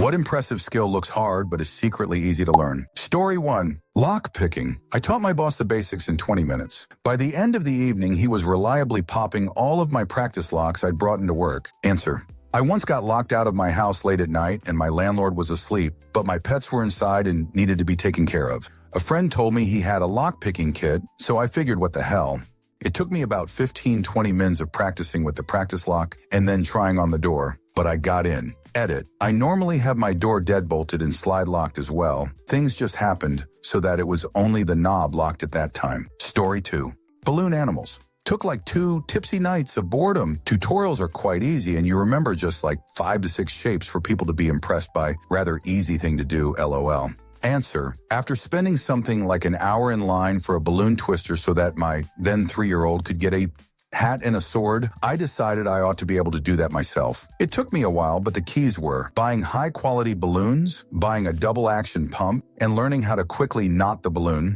What impressive skill looks hard but is secretly easy to learn? Story 1. Lock picking. I taught my boss the basics in 20 minutes. By the end of the evening, he was reliably popping all of my practice locks I'd brought into work. Answer. I once got locked out of my house late at night and my landlord was asleep, but my pets were inside and needed to be taken care of. A friend told me he had a lock-picking kit, so I figured what the hell. It took me about 15-20 minutes of practicing with the practice lock and then trying on the door, but I got in. Edit. I normally have my door deadbolted and slide locked as well. Things just happened so that it was only the knob locked at that time. Story 2. Balloon animals. Took like 2 tipsy nights of boredom. Tutorials are quite easy and you remember just like 5 to 6 shapes for people to be impressed by. Rather easy thing to do, LOL. Answer. After spending something like an hour in line for a balloon twister so that my then 3-year-old could get a hat and a sword, I decided I ought to be able to do that myself. It took me a while, but the keys were buying high-quality balloons, buying a double-action pump, and learning how to quickly knot the balloon.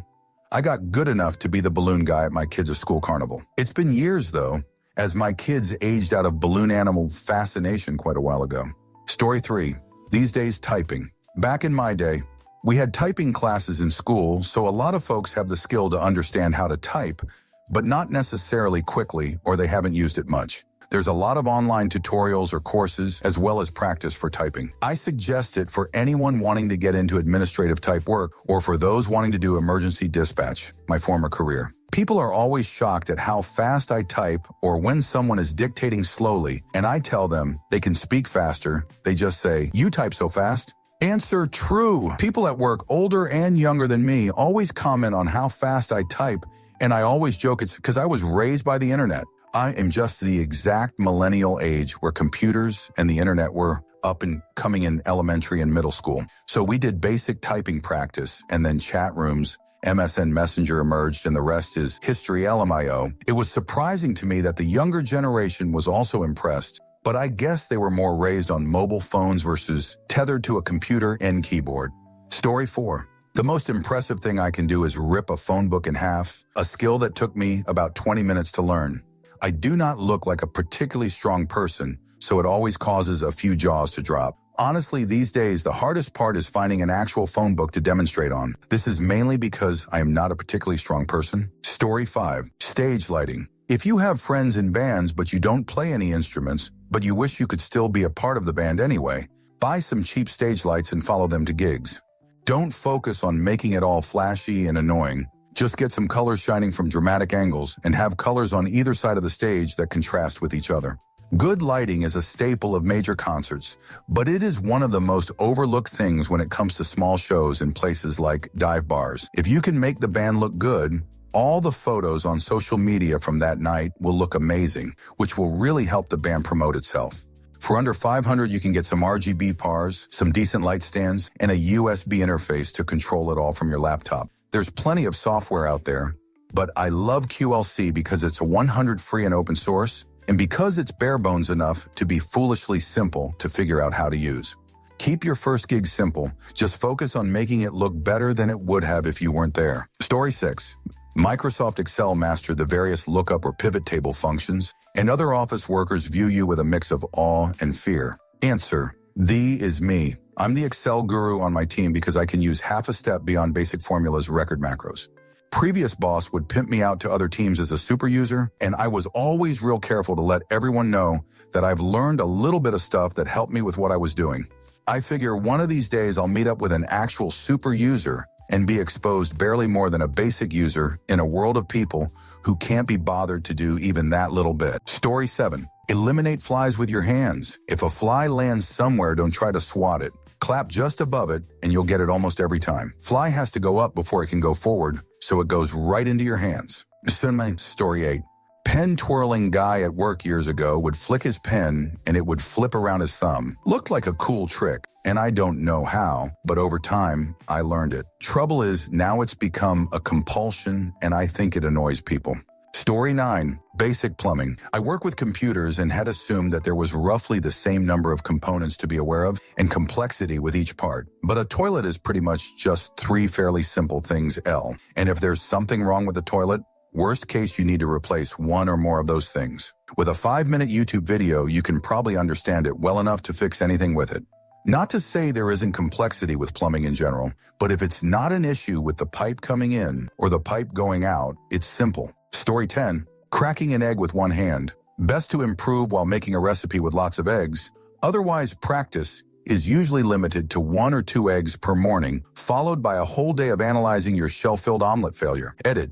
I got good enough to be the balloon guy at my kids' school carnival. It's been years, though, as my kids aged out of balloon animal fascination quite a while ago. Story 3. These days, typing. Back in my day, we had typing classes in school, so a lot of folks have the skill to understand how to type, but not necessarily quickly, or they haven't used it much. There's a lot of online tutorials or courses, as well as practice for typing. I suggest it for anyone wanting to get into administrative type work, or for those wanting to do emergency dispatch, my former career. People are always shocked at how fast I type, or when someone is dictating slowly, and I tell them they can speak faster, they just say, "You type so fast?" Answer. True. People at work, older and younger than me, always comment on how fast I type, and I always joke it's because I was raised by the internet. I am just the exact millennial age where computers and the internet were up and coming in elementary and middle school. So we did basic typing practice and then chat rooms. MSN Messenger emerged and the rest is history, LMIO. It was surprising to me that the younger generation was also impressed, but I guess they were more raised on mobile phones versus tethered to a computer and keyboard. Story 4. The most impressive thing I can do is rip a phone book in half, a skill that took me about 20 minutes to learn. I do not look like a particularly strong person, so it always causes a few jaws to drop. Honestly, these days, the hardest part is finding an actual phone book to demonstrate on. This is mainly because I am not a particularly strong person. Story 5. Stage lighting. If you have friends in bands but you don't play any instruments, but you wish you could still be a part of the band anyway, buy some cheap stage lights and follow them to gigs. Don't focus on making it all flashy and annoying. Just get some colors shining from dramatic angles and have colors on either side of the stage that contrast with each other. Good lighting is a staple of major concerts, but it is one of the most overlooked things when it comes to small shows in places like dive bars. If you can make the band look good, all the photos on social media from that night will look amazing, which will really help the band promote itself. For under $500, you can get some RGB pars, some decent light stands, and a USB interface to control it all from your laptop. There's plenty of software out there, but I love QLC because it's 100% free and open source, and because it's bare bones enough to be foolishly simple to figure out how to use. Keep your first gig simple. Just focus on making it look better than it would have if you weren't there. Story 6. Microsoft Excel mastered the various lookup or pivot table functions, and other office workers view you with a mix of awe and fear. Answer. Thee is me. I'm the Excel guru on my team because I can use half a step beyond basic formulas record macros. Previous boss would pimp me out to other teams as a super user, and I was always real careful to let everyone know that I've learned a little bit of stuff that helped me with what I was doing. I figure one of these days I'll meet up with an actual super user and be exposed barely more than a basic user in a world of people who can't be bothered to do even that little bit. Story 7. Eliminate flies with your hands. If a fly lands somewhere, don't try to swat it. Clap just above it, and you'll get it almost every time. Fly has to go up before it can go forward, so it goes right into your hands. Story 8. Pen twirling guy at work years ago would flick his pen, and it would flip around his thumb. Looked like a cool trick, and I don't know how, but over time, I learned it. Trouble is, now it's become a compulsion, and I think it annoys people. Story 9. Basic plumbing. I work with computers and had assumed that there was roughly the same number of components to be aware of and complexity with each part. But a toilet is pretty much just 3 fairly simple things L. And if there's something wrong with the toilet, worst case, you need to replace one or more of those things. With a 5-minute YouTube video, you can probably understand it well enough to fix anything with it. Not to say there isn't complexity with plumbing in general, but if it's not an issue with the pipe coming in or the pipe going out, it's simple. Story 10. Cracking an egg with one hand. Best to improve while making a recipe with lots of eggs. Otherwise, practice is usually limited to 1 or 2 eggs per morning, followed by a whole day of analyzing your shell-filled omelet failure. Edit.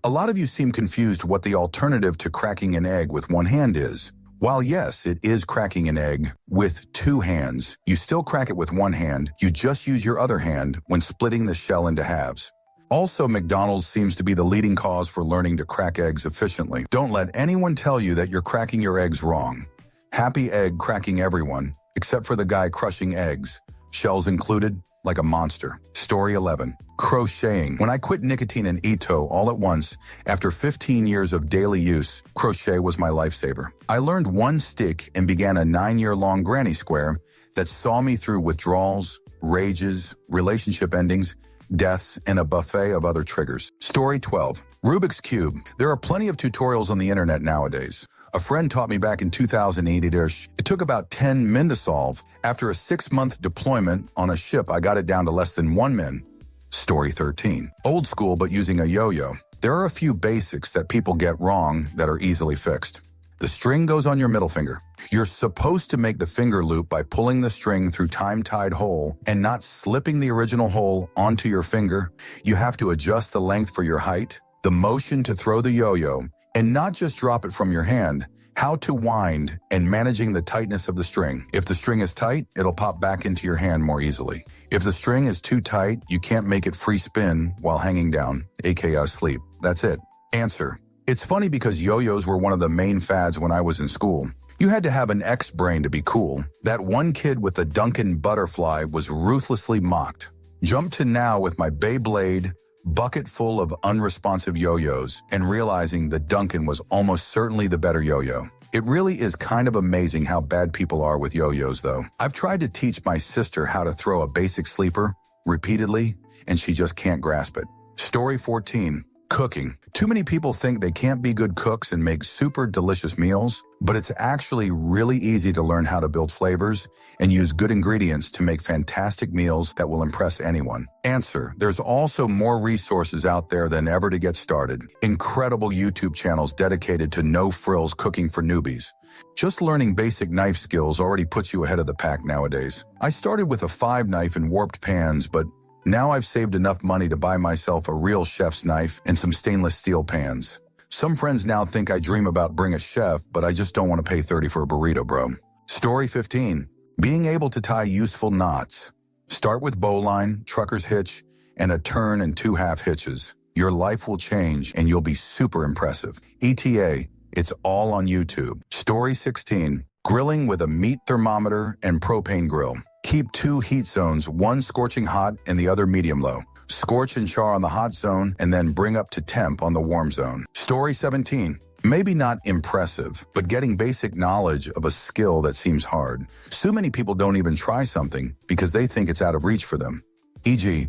A lot of you seem confused what the alternative to cracking an egg with one hand is. While yes, it is cracking an egg with 2 hands, you still crack it with one hand, you just use your other hand when splitting the shell into halves. Also, McDonald's seems to be the leading cause for learning to crack eggs efficiently. Don't let anyone tell you that you're cracking your eggs wrong. Happy egg cracking everyone, except for the guy crushing eggs, shells included, like a monster. Story 11. Crocheting. When I quit nicotine and Ito all at once, after 15 years of daily use, crochet was my lifesaver. I learned one stick and began a 9-year-long granny square that saw me through withdrawals, rages, relationship endings, deaths, and a buffet of other triggers. Story 12. Rubik's Cube. There are plenty of tutorials on the internet nowadays. A friend taught me back in 2008-ish. It took about 10 min to solve. After a 6-month deployment on a ship, I got it down to less than 1 min. Story 13. Old school but using a yo-yo. There are a few basics that people get wrong that are easily fixed. The string goes on your middle finger. You're supposed to make the finger loop by pulling the string through time-tied hole and not slipping the original hole onto your finger. You have to adjust the length for your height, the motion to throw the yo-yo, and not just drop it from your hand, how to wind and managing the tightness of the string. If the string is tight, it'll pop back into your hand more easily. If the string is too tight, you can't make it free spin while hanging down, aka asleep. That's it. Answer. It's funny because yo-yos were one of the main fads when I was in school. You had to have an X-brain to be cool. That one kid with the Duncan butterfly was ruthlessly mocked. Jump to now with my Beyblade bucket full of unresponsive yo-yos and realizing that Duncan was almost certainly the better yo-yo. It really is kind of amazing how bad people are with yo-yos though. I've tried to teach my sister how to throw a basic sleeper repeatedly, and she just can't grasp it. Story 14. Cooking. Too many people think they can't be good cooks and make super delicious meals, but it's actually really easy to learn how to build flavors and use good ingredients to make fantastic meals that will impress anyone. Answer. There's also more resources out there than ever to get started. Incredible YouTube channels dedicated to no-frills cooking for newbies. Just learning basic knife skills already puts you ahead of the pack nowadays. I started with a 5-knife and warped pans, but now I've saved enough money to buy myself a real chef's knife and some stainless steel pans. Some friends now think I dream about being a chef, but I just don't want to pay $30 for a burrito, bro. Story 15. Being able to tie useful knots. Start with bowline, trucker's hitch, and a turn and 2 half hitches. Your life will change and you'll be super impressive. ETA, it's all on YouTube. Story 16. Grilling with a meat thermometer and propane grill. Keep 2 heat zones, one scorching hot and the other medium low. Scorch and char on the hot zone and then bring up to temp on the warm zone. Story 17. Maybe not impressive, but getting basic knowledge of a skill that seems hard. So many people don't even try something because they think it's out of reach for them. E.g.,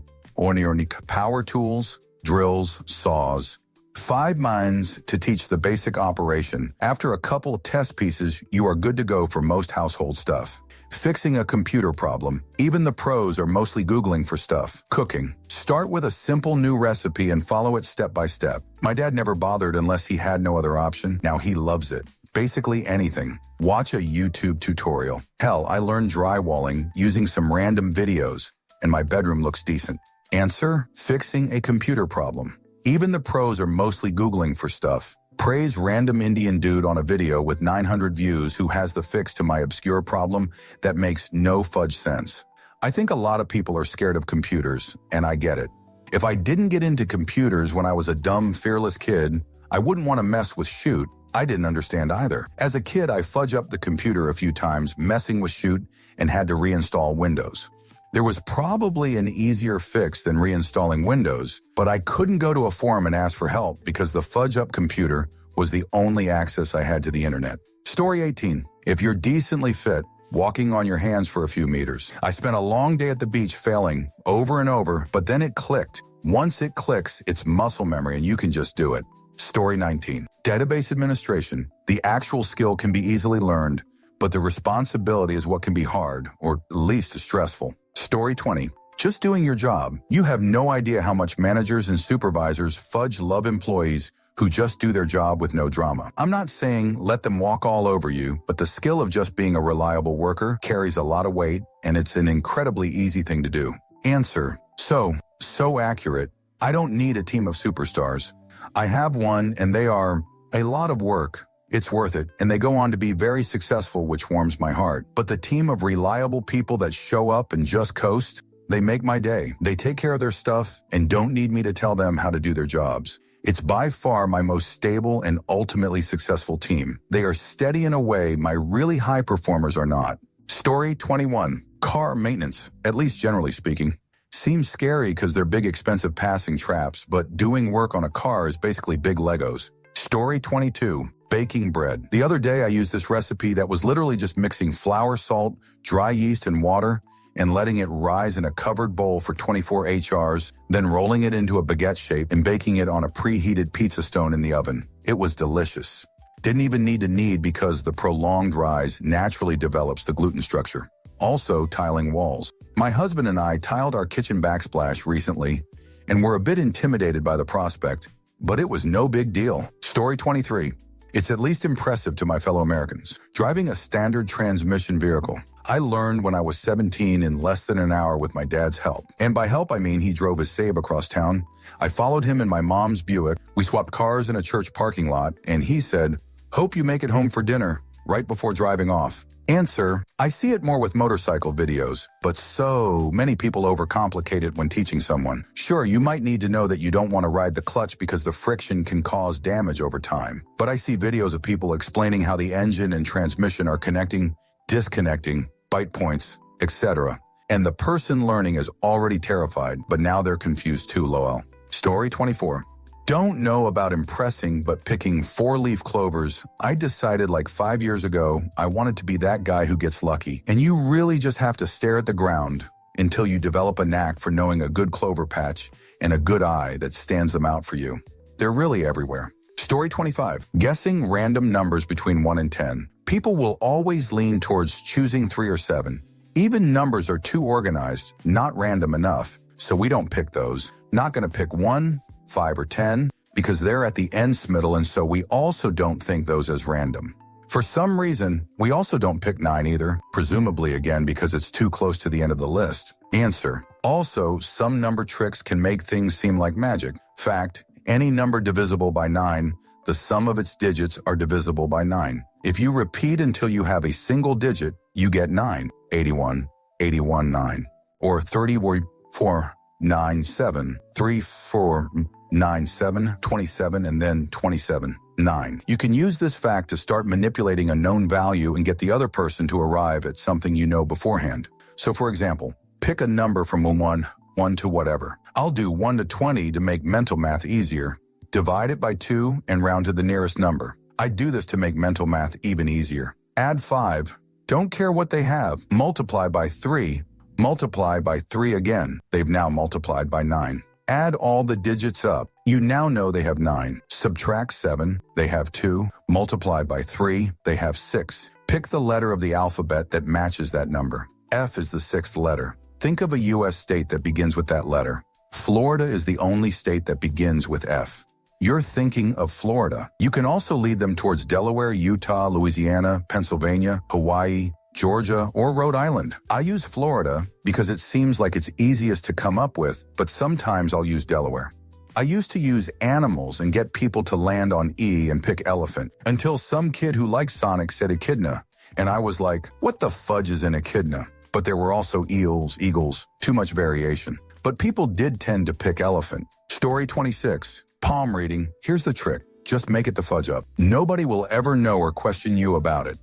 power tools, drills, saws. 5 minds to teach the basic operation. After a couple test pieces, you are good to go for most household stuff. Fixing a computer problem. Even the pros are mostly Googling for stuff. Cooking. Start with a simple new recipe and follow it step by step. My dad never bothered unless he had no other option. Now he loves it. Basically anything. Watch a YouTube tutorial. Hell, I learned drywalling using some random videos, and my bedroom looks decent. Answer. Fixing a computer problem. Even the pros are mostly Googling for stuff. Praise random Indian dude on a video with 900 views who has the fix to my obscure problem that makes no fudge sense. I think a lot of people are scared of computers, and I get it. If I didn't get into computers when I was a dumb, fearless kid, I wouldn't want to mess with Shoot. I didn't understand either. As a kid, I fudged up the computer a few times, messing with Shoot, and had to reinstall Windows. There was probably an easier fix than reinstalling Windows, but I couldn't go to a forum and ask for help because the fudge-up computer was the only access I had to the internet. Story 18. If you're decently fit, walking on your hands for a few meters. I spent a long day at the beach failing over and over, but then it clicked. Once it clicks, it's muscle memory and you can just do it. Story 19. Database administration. The actual skill can be easily learned, but the responsibility is what can be hard, or at least stressful. Story 20. Just doing your job. You have no idea how much managers and supervisors fudge love employees who just do their job with no drama. I'm not saying let them walk all over you, but the skill of just being a reliable worker carries a lot of weight, and it's an incredibly easy thing to do. Answer. So accurate. I don't need a team of superstars. I have one, and they are a lot of work. It's worth it, and they go on to be very successful, which warms my heart. But the team of reliable people that show up and just coast, they make my day. They take care of their stuff and don't need me to tell them how to do their jobs. It's by far my most stable and ultimately successful team. They are steady in a way my really high performers are not. Story 21. Car maintenance, at least generally speaking, seems scary because they're big expensive passing traps, but doing work on a car is basically big Legos. Story 22. Baking bread. The other day I used this recipe that was literally just mixing flour, salt, dry yeast, and water, and letting it rise in a covered bowl for 24 HRs, then rolling it into a baguette shape and baking it on a preheated pizza stone in the oven. It was delicious. Didn't even need to knead because the prolonged rise naturally develops the gluten structure. Also, tiling walls. My husband and I tiled our kitchen backsplash recently and were a bit intimidated by the prospect, but it was no big deal. Story 23. It's at least impressive to my fellow Americans. Driving a standard transmission vehicle. I learned when I was 17 in less than an hour with my dad's help. And by help, I mean he drove his Saab across town. I followed him in my mom's Buick. We swapped cars in a church parking lot, and he said, "Hope you make it home for dinner," right before driving off. Answer. I see it more with motorcycle videos, but so many people overcomplicate it when teaching someone. Sure, you might need to know that you don't want to ride the clutch because the friction can cause damage over time. But I see videos of people explaining how the engine and transmission are connecting, disconnecting, bite points, etc. And the person learning is already terrified, but now they're confused too, lol. Story 24. Don't know about impressing, but picking 4-leaf clovers, I decided like 5 years ago I wanted to be that guy who gets lucky. And you really just have to stare at the ground until you develop a knack for knowing a good clover patch and a good eye that stands them out for you. They're really everywhere. Story 25. Guessing random numbers between 1 and 10. People will always lean towards choosing 3 or 7. Even numbers are too organized, not random enough, so we don't pick those. Not going to pick 1, 5, or 10, because they're at the ends middle, and so we also don't think those as random. For some reason, we also don't pick 9 either, presumably again because it's too close to the end of the list. Answer. Also, some number tricks can make things seem like magic. Fact, any number divisible by 9, the sum of its digits are divisible by 9. If you repeat until you have a single digit, you get 9, 81, 81, 9, or 34, 9, 7, 3, 4, 9, 7, 27, and then 27, 9. You can use this fact to start manipulating a known value and get the other person to arrive at something you know beforehand. So for example, pick a number from 1 to whatever. I'll do 1 to 20 to make mental math easier. Divide it by 2 and round to the nearest number. I do this to make mental math even easier. Add 5. Don't care what they have. Multiply by 3. Multiply by 3 again. They've now multiplied by 9. Add all the digits up. You now know they have 9. Subtract 7. They have 2. Multiply by 3. They have 6. Pick the letter of the alphabet that matches that number. F is the 6th letter. Think of a U.S. state that begins with that letter. Florida is the only state that begins with F. You're thinking of Florida. You can also lead them towards Delaware, Utah, Louisiana, Pennsylvania, Hawaii, Georgia, or Rhode Island. I use Florida because it seems like it's easiest to come up with, but sometimes I'll use Delaware. I used to use animals and get people to land on E and pick elephant, until some kid who likes Sonic said echidna, and I was like, what the fudge is an echidna? But there were also eels, eagles, too much variation. But people did tend to pick elephant. Story 26. Palm reading. Here's the trick. Just make it the fudge up. Nobody will ever know or question you about it.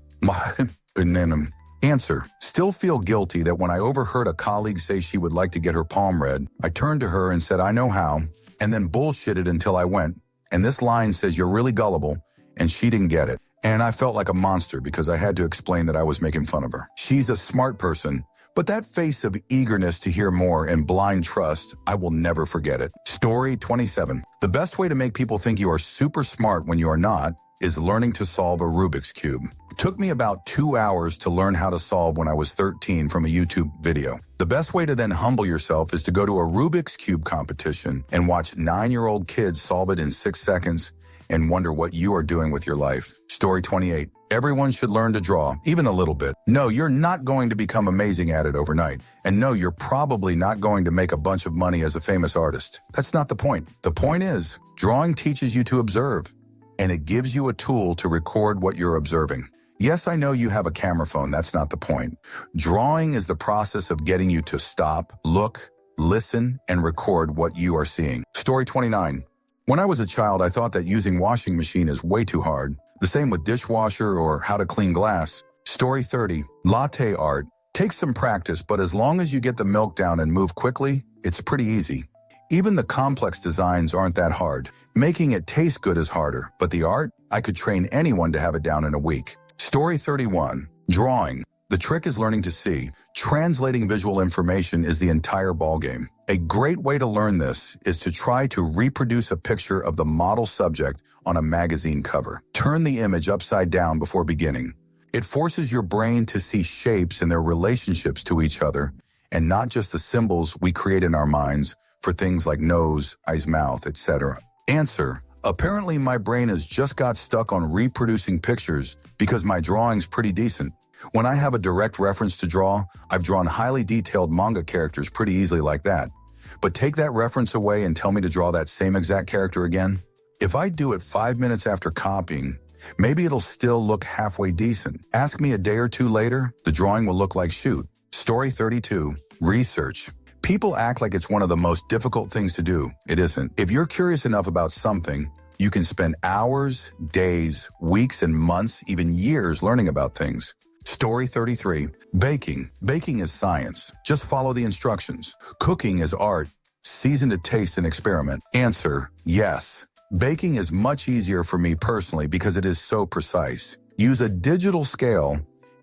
Answer. Still feel guilty that when I overheard a colleague say she would like to get her palm read, I turned to her and said, I know how, and then bullshitted until I went. And this line says you're really gullible, and she didn't get it. And I felt like a monster because I had to explain that I was making fun of her. She's a smart person, but that face of eagerness to hear more and blind trust, I will never forget it. Story 27. The best way to make people think you are super smart when you are not is learning to solve a Rubik's Cube. It took me about 2 hours to learn how to solve when I was 13 from a YouTube video. The best way to then humble yourself is to go to a Rubik's Cube competition and watch 9-year-old kids solve it in 6 seconds and wonder what you are doing with your life. Story 28. Everyone should learn to draw, even a little bit. No, you're not going to become amazing at it overnight. And no, you're probably not going to make a bunch of money as a famous artist. That's not the point. The point is, drawing teaches you to observe, and it gives you a tool to record what you're observing. Yes, I know you have a camera phone. That's not the point. Drawing is the process of getting you to stop, look, listen, and record what you are seeing. Story 29. When I was a child, I thought that using washing machine is way too hard. The same with dishwasher or how to clean glass. Story 30. Latte art. Takes some practice, but as long as you get the milk down and move quickly, it's pretty easy. Even the complex designs aren't that hard. Making it taste good is harder, but the art, I could train anyone to have it down in a week. Story 31. Drawing. The trick is learning to see. Translating visual information is the entire ballgame. A great way to learn this is to try to reproduce a picture of the model subject on a magazine cover. Turn the image upside down before beginning. It forces your brain to see shapes and their relationships to each other, and not just the symbols we create in our minds for things like nose, eyes, mouth, etc. Answer. Apparently my brain has just got stuck on reproducing pictures because my drawing's pretty decent. When I have a direct reference to draw, I've drawn highly detailed manga characters pretty easily like that. But take that reference away and tell me to draw that same exact character again. If I do it 5 minutes after copying, maybe it'll still look halfway decent. Ask me a day or two later, the drawing will look like shoot. Story 32. Research. People act like it's one of the most difficult things to do. It isn't. If you're curious enough about something, you can spend hours, days, weeks, and months, even years learning about things. Story 33. Baking. Baking is science. Just follow the instructions. Cooking is art. Season to taste and experiment. Answer. Yes. Baking is much easier for me personally because it is so precise. Use a digital scale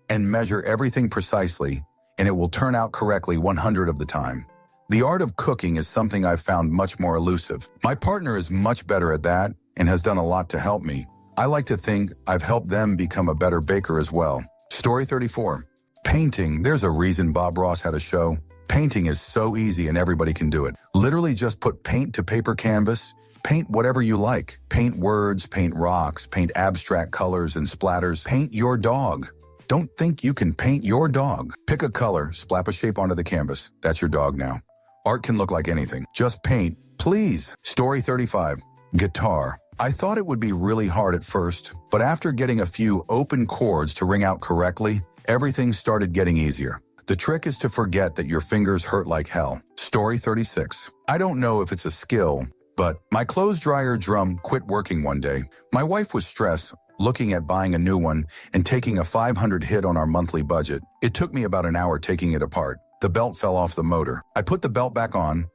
and measure everything precisely, and it will turn out correctly 100 of the time. The art of cooking is something I've found much more elusive. My partner is much better at that and has done a lot to help me. I like to think I've helped them become a better baker as well. Story 34. Painting. There's a reason Bob Ross had a show. Painting is so easy and everybody can do it. Literally just put paint to paper canvas. Paint whatever you like. Paint words, paint rocks, paint abstract colors and splatters. Paint your dog. Don't think you can paint your dog. Pick a color, slap a shape onto the canvas. That's your dog now. Art can look like anything. Just paint, please. Story 35. Guitar. I thought it would be really hard at first, but after getting a few open chords to ring out correctly, everything started getting easier. The trick is to forget that your fingers hurt like hell. Story 36. I don't know if it's a skill, but my clothes dryer drum quit working one day. My wife was stressed, looking at buying a new one and taking a 500 hit on our monthly budget. It took me about an hour taking it apart. The belt fell off the motor. I put the belt back on,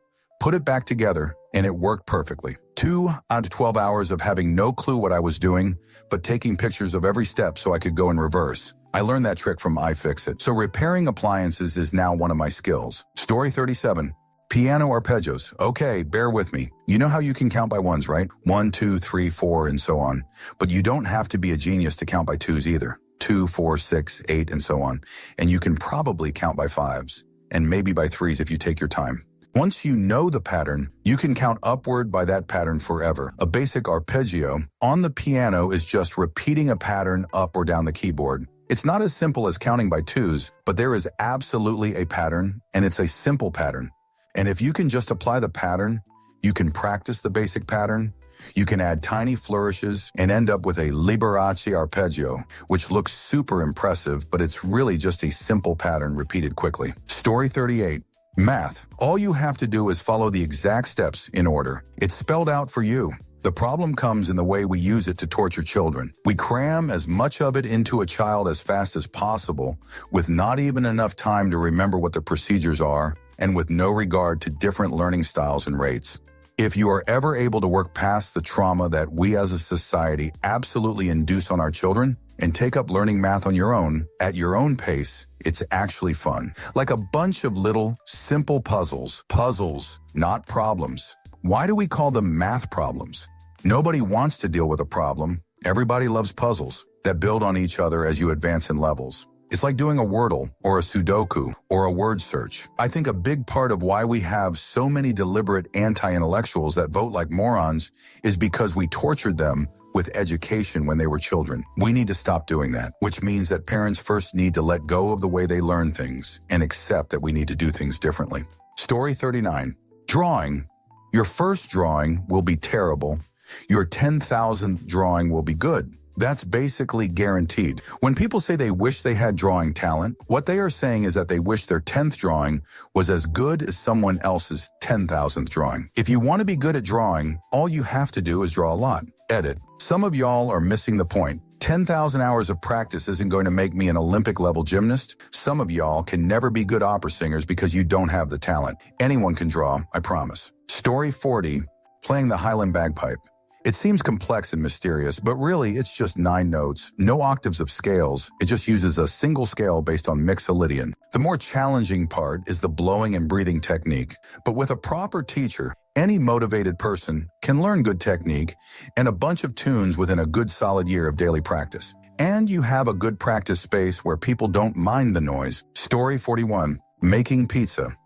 put it back together, and it worked perfectly. 2 out of 12 hours of having no clue what I was doing, but taking pictures of every step so I could go in reverse. I learned that trick from iFixit. So repairing appliances is now one of my skills. Story 37. Piano arpeggios. Okay, bear with me. You know how you can count by ones, right? 1, 2, 3, 4, and so on. But you don't have to be a genius to count by twos either. 2, 4, 6, 8, and so on. And you can probably count by fives, and maybe by threes if you take your time. Once you know the pattern, you can count upward by that pattern forever. A basic arpeggio on the piano is just repeating a pattern up or down the keyboard. It's not as simple as counting by twos, but there is absolutely a pattern, and it's a simple pattern. And if you can just apply the pattern, you can practice the basic pattern, you can add tiny flourishes and end up with a Liberace arpeggio, which looks super impressive, but it's really just a simple pattern repeated quickly. Story 38. Math. All you have to do is follow the exact steps in order. It's spelled out for you. The problem comes in the way we use it to torture children. We cram as much of it into a child as fast as possible, with not even enough time to remember what the procedures are, and with no regard to different learning styles and rates. If you are ever able to work past the trauma that we as a society absolutely induce on our children, and take up learning math on your own, at your own pace, it's actually fun. Like a bunch of little, simple puzzles. Puzzles, not problems. Why do we call them math problems? Nobody wants to deal with a problem. Everybody loves puzzles that build on each other as you advance in levels. It's like doing a Wordle or a Sudoku or a word search. I think a big part of why we have so many deliberate anti-intellectuals that vote like morons is because we tortured them with education when they were children. We need to stop doing that, which means that parents first need to let go of the way they learn things and accept that we need to do things differently. Story 39. Drawing. Your first drawing will be terrible. Your 10,000th drawing will be good. That's basically guaranteed. When people say they wish they had drawing talent, what they are saying is that they wish their 10th drawing was as good as someone else's 10,000th drawing. If you want to be good at drawing, all you have to do is draw a lot. Edit. Some of y'all are missing the point. 10,000 hours of practice isn't going to make me an Olympic-level gymnast. Some of y'all can never be good opera singers because you don't have the talent. Anyone can draw, I promise. Story 40. Playing the Highland bagpipe. It seems complex and mysterious, but really it's just 9 notes, no octaves of scales. It just uses a single scale based on Mixolydian. The more challenging part is the blowing and breathing technique. But with a proper teacher, any motivated person can learn good technique and a bunch of tunes within a good solid year of daily practice. And you have a good practice space where people don't mind the noise. Story 41. Making pizza.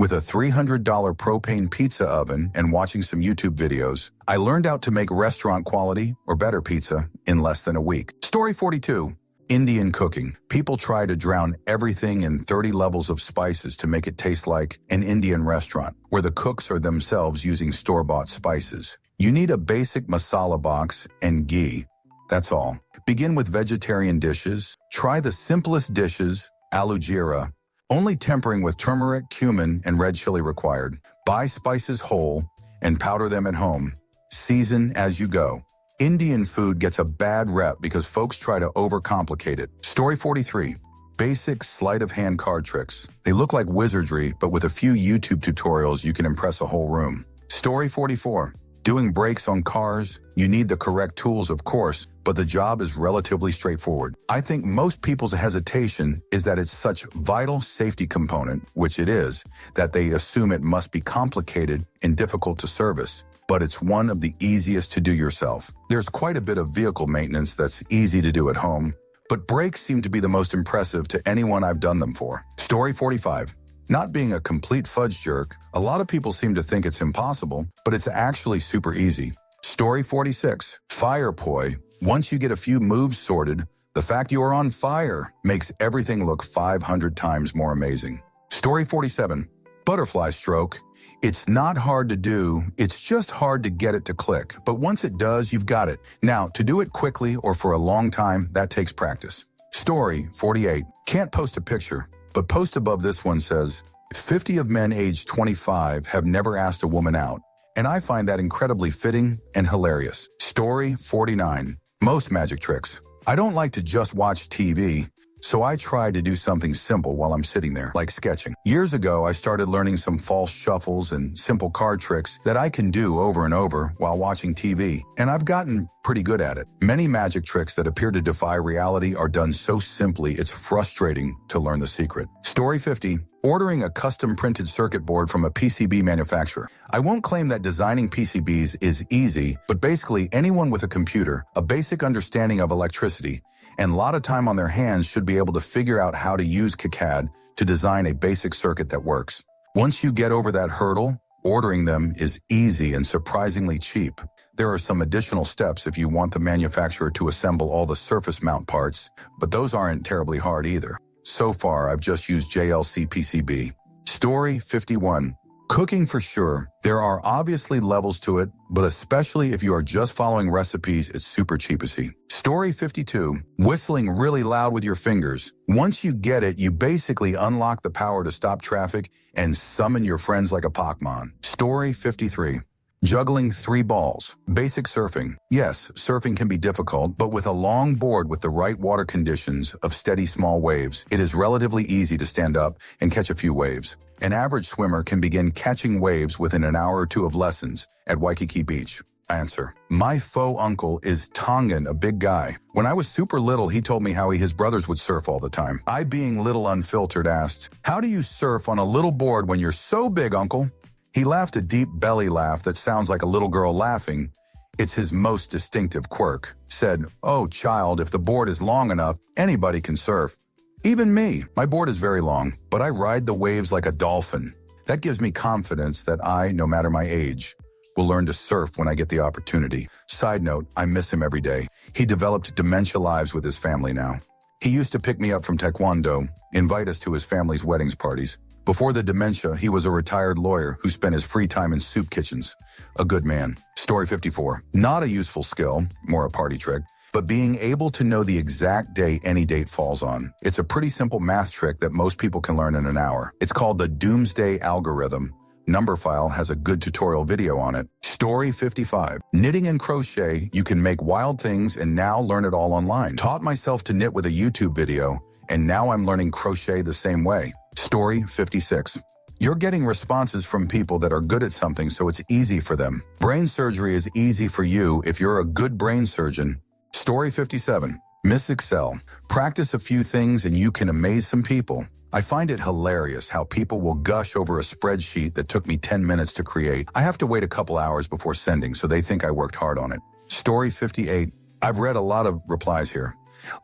With a $300 propane pizza oven and watching some YouTube videos, I learned how to make restaurant quality or better pizza in less than a week. Story 42. Indian cooking. People try to drown everything in 30 levels of spices to make it taste like an Indian restaurant, where the cooks are themselves using store-bought spices. You need a basic masala box and ghee. That's all. Begin with vegetarian dishes. Try the simplest dishes, aloo jeera, only tempering with turmeric, cumin, and red chili required. Buy spices whole and powder them at home. Season as you go. Indian food gets a bad rep because folks try to overcomplicate it. Story 43. Basic sleight of hand card tricks. They look like wizardry, but with a few YouTube tutorials, you can impress a whole room. Story 44. Doing brakes on cars. You need the correct tools, of course, but the job is relatively straightforward. I think most people's hesitation is that it's such vital safety component, which it is, that they assume it must be complicated and difficult to service. But it's one of the easiest to do yourself. There's quite a bit of vehicle maintenance that's easy to do at home, but brakes seem to be the most impressive to anyone I've done them for. Story 45. Not being a complete fudge jerk, a lot of people seem to think it's impossible, but it's actually super easy. Story 46. Fire poi. Once you get a few moves sorted, the fact you are on fire makes everything look 500 times more amazing. Story 47. Butterfly stroke. It's not hard to do, it's just hard to get it to click. But once it does, you've got it. Now, to do it quickly or for a long time, that takes practice. Story 48. Can't post a picture, but post above this one says, 50 of men aged 25 have never asked a woman out. And I find that incredibly fitting and hilarious. Story 49. Most magic tricks. I don't like to just watch TV, so I try to do something simple while I'm sitting there, like sketching. Years ago, I started learning some false shuffles and simple card tricks that I can do over and over while watching TV, and I've gotten pretty good at it. Many magic tricks that appear to defy reality are done so simply it's frustrating to learn the secret. Story 50. Ordering a custom-printed circuit board from a PCB manufacturer. I won't claim that designing PCBs is easy, but basically anyone with a computer, a basic understanding of electricity, and a lot of time on their hands should be able to figure out how to use KiCad to design a basic circuit that works. Once you get over that hurdle, ordering them is easy and surprisingly cheap. There are some additional steps if you want the manufacturer to assemble all the surface mount parts, but those aren't terribly hard either. So far, I've just used JLC PCB. Story 51. Cooking for sure. There are obviously levels to it, but especially if you are just following recipes, it's super cheapasy. Story 52. Whistling really loud with your fingers. Once you get it, you basically unlock the power to stop traffic and summon your friends like a Pokemon. Story 53. Juggling 3 balls. Basic surfing. Yes, surfing can be difficult, but with a long board with the right water conditions of steady small waves, it is relatively easy to stand up and catch a few waves. An average swimmer can begin catching waves within an hour or two of lessons at Waikiki Beach. Answer. My faux uncle is Tongan, a big guy. When I was super little, he told me how his brothers would surf all the time. I, being little unfiltered, asked, "How do you surf on a little board when you're so big, uncle?" He laughed a deep belly laugh that sounds like a little girl laughing, It's his most distinctive quirk. Said, "Oh, child, if the board is long enough, anybody can surf." Even me, my board is very long, but I ride the waves like a dolphin. That gives me confidence that I, no matter my age, will learn to surf when I get the opportunity. Side note, I miss him every day. He developed dementia lives with his family now. He used to pick me up from Taekwondo, invite us to his family's weddings parties. Before the dementia, he was a retired lawyer who spent his free time in soup kitchens. A good man. Story 54. Not a useful skill, more a party trick, but being able to know the exact day any date falls on. It's a pretty simple math trick that most people can learn in an hour. It's called the Doomsday Algorithm. Numberphile has a good tutorial video on it. Story 55. Knitting and crochet, you can make wild things and now learn it all online. Taught myself to knit with a YouTube video, and now I'm learning crochet the same way. Story 56. You're getting responses from people that are good at something, so it's easy for them. Brain surgery is easy for you if you're a good brain surgeon. Story 57. Miss Excel. Practice a few things and you can amaze some people. I find it hilarious how people will gush over a spreadsheet that took me 10 minutes to create. I have to wait a couple hours before sending, so they think I worked hard on it. Story 58. I've read a lot of replies here.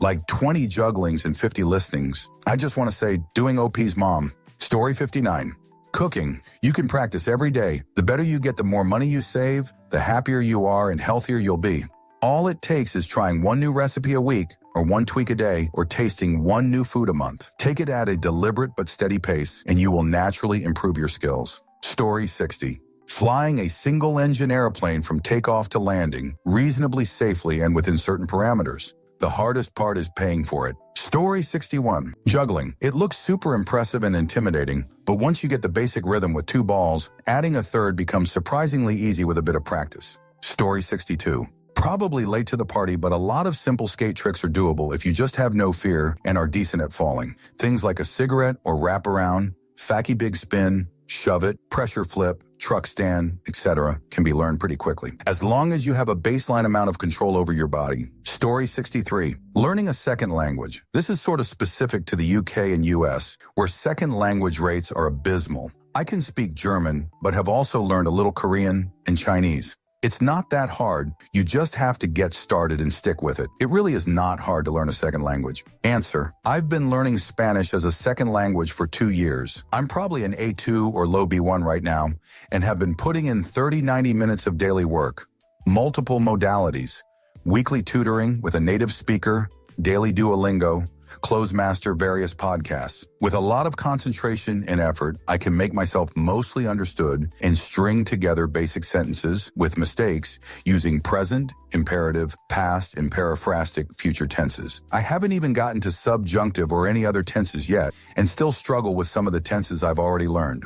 Like 20 jugglings and 50 listings. I just want to say, doing OP's mom. Story 59. Cooking. You can practice every day. The better you get, the more money you save, the happier you are and healthier you'll be. All it takes is trying one new recipe a week, or one tweak a day, or tasting one new food a month. Take it at a deliberate but steady pace, and you will naturally improve your skills. Story 60. Flying a single-engine airplane from takeoff to landing, reasonably safely and within certain parameters. The hardest part is paying for it. Story 61. Juggling. It looks super impressive and intimidating, but once you get the basic rhythm with 2 balls, adding a third becomes surprisingly easy with a bit of practice. Story 62. Probably late to the party, but a lot of simple skate tricks are doable if you just have no fear and are decent at falling. Things like a cigarette or wraparound, facky big spin, shove it, pressure flip, truck stand, etc. can be learned pretty quickly, as long as you have a baseline amount of control over your body. Story 63. Learning a second language. This is sort of specific to the UK and US, where second language rates are abysmal. I can speak German, but have also learned a little Korean and Chinese. It's not that hard. You just have to get started and stick with it. It really is not hard to learn a second language. Answer. I've been learning Spanish as a second language for 2 years. I'm probably an A2 or low B1 right now and have been putting in 30-90 minutes of daily work. Multiple modalities. Weekly tutoring with a native speaker, daily Duolingo, Closemaster, various podcasts. With a lot of concentration and effort, I can make myself mostly understood and string together basic sentences with mistakes using present, imperative, past, and periphrastic future tenses. I haven't even gotten to subjunctive or any other tenses yet and still struggle with some of the tenses I've already learned.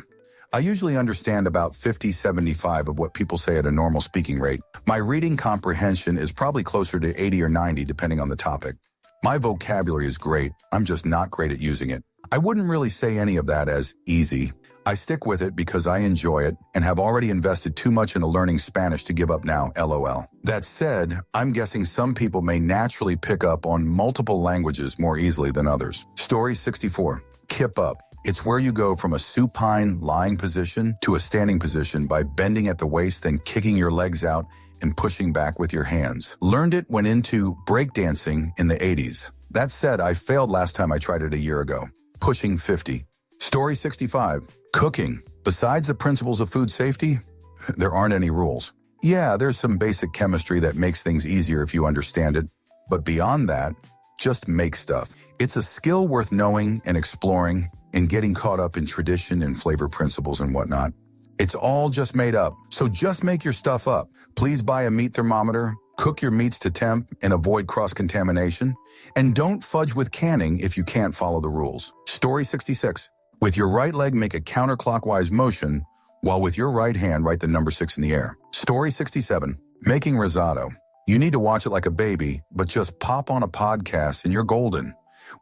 I usually understand about 50-75 of what people say at a normal speaking rate. My reading comprehension is probably closer to 80 or 90 depending on the topic. My vocabulary is great, I'm just not great at using it. I wouldn't really say any of that as easy. I stick with it because I enjoy it and have already invested too much into learning Spanish to give up now, LOL. That said, I'm guessing some people may naturally pick up on multiple languages more easily than others. Story 64. Kip up. It's where you go from a supine lying position to a standing position by bending at the waist, then kicking your legs out and pushing back with your hands. Learned it when into breakdancing in the 80s. That said, I failed last time I tried it a year ago. Pushing 50. Story 65. Cooking. Besides the principles of food safety, there aren't any rules. Yeah, there's some basic chemistry that makes things easier if you understand it, but beyond that, just make stuff. It's a skill worth knowing and exploring and getting caught up in tradition and flavor principles and whatnot. It's all just made up, so just make your stuff up. Please buy a meat thermometer, cook your meats to temp, and avoid cross-contamination. And don't fudge with canning if you can't follow the rules. Story 66. With your right leg, make a counterclockwise motion, while with your right hand, write the number 6 in the air. Story 67. Making risotto. You need to watch it like a baby, but just pop on a podcast and you're golden.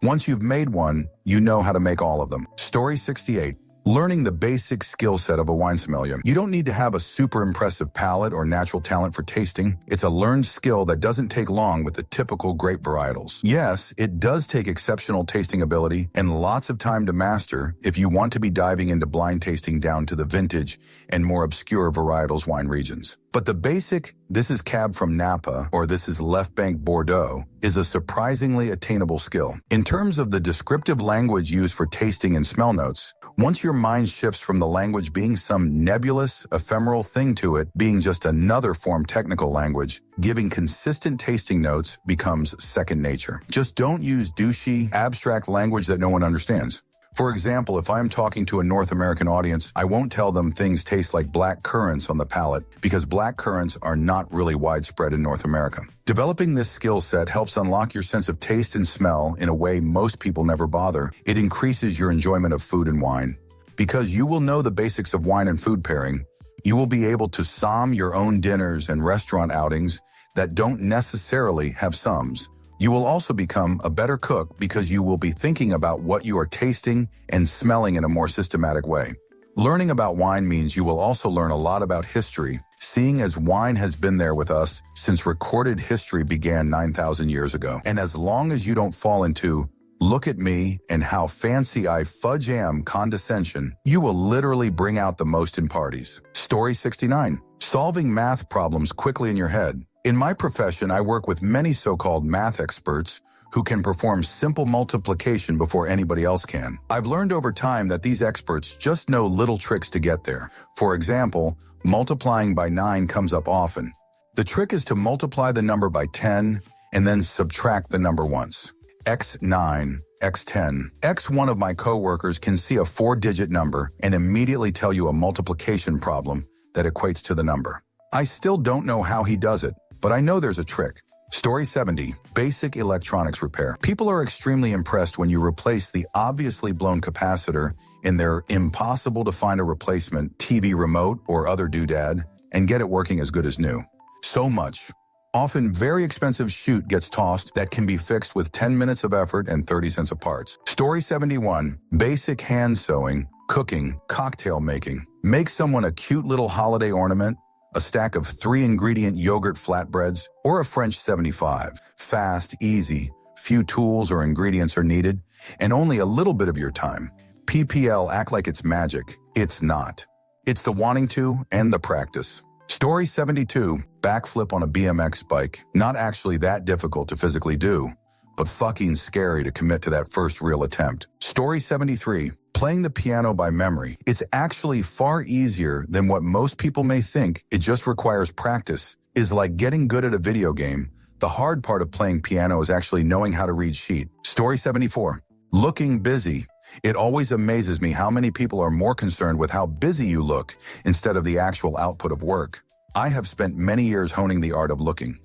Once you've made one, you know how to make all of them. Story 68. Learning the basic skill set of a wine sommelier. You don't need to have a super impressive palate or natural talent for tasting. It's a learned skill that doesn't take long with the typical grape varietals. Yes, it does take exceptional tasting ability and lots of time to master if you want to be diving into blind tasting down to the vintage and more obscure varietals wine regions. But the basic, this is cab from Napa, or this is left bank Bordeaux, is a surprisingly attainable skill. In terms of the descriptive language used for tasting and smell notes, once your mind shifts from the language being some nebulous, ephemeral thing to it being just another form technical language, giving consistent tasting notes becomes second nature. Just don't use douchey, abstract language that no one understands. For example, if I'm talking to a North American audience, I won't tell them things taste like black currants on the palate because black currants are not really widespread in North America. Developing this skill set helps unlock your sense of taste and smell in a way most people never bother. It increases your enjoyment of food and wine. Because you will know the basics of wine and food pairing, you will be able to somm your own dinners and restaurant outings that don't necessarily have sums. You will also become a better cook because you will be thinking about what you are tasting and smelling in a more systematic way. Learning about wine means you will also learn a lot about history, seeing as wine has been there with us since recorded history began 9,000 years ago. And as long as you don't fall into, look at me and how fancy I fudge am condescension, you will literally bring out the most in parties. Story 69. Solving math problems quickly in your head. In my profession, I work with many so-called math experts who can perform simple multiplication before anybody else can. I've learned over time that these experts just know little tricks to get there. For example, multiplying by 9 comes up often. The trick is to multiply the number by 10 and then subtract the number once. X9, X10. One of my coworkers can see a 4-digit number and immediately tell you a multiplication problem that equates to the number. I still don't know how he does it, but I know there's a trick. Story 70. Basic electronics repair. People are extremely impressed when you replace the obviously blown capacitor in their impossible to find a replacement TV remote or other doodad and get it working as good as new. So much. Often very expensive chute gets tossed that can be fixed with 10 minutes of effort and 30 cents of parts. Story 71. Basic hand sewing, cooking, cocktail making. Make someone a cute little holiday ornament, a stack of 3-ingredient yogurt flatbreads, or a French 75. Fast, easy, few tools or ingredients are needed, and only a little bit of your time. PPL act like it's magic. It's not. It's the wanting to and the practice. Story 72. Backflip on a BMX bike. Not actually that difficult to physically do, but fucking scary to commit to that first real attempt. Story 73. Playing the piano by memory. It's actually far easier than what most people may think. It just requires practice. Is like getting good at a video game. The hard part of playing piano is actually knowing how to read sheet. Story 74. Looking busy. It always amazes me how many people are more concerned with how busy you look instead of the actual output of work. I have spent many years honing the art of looking.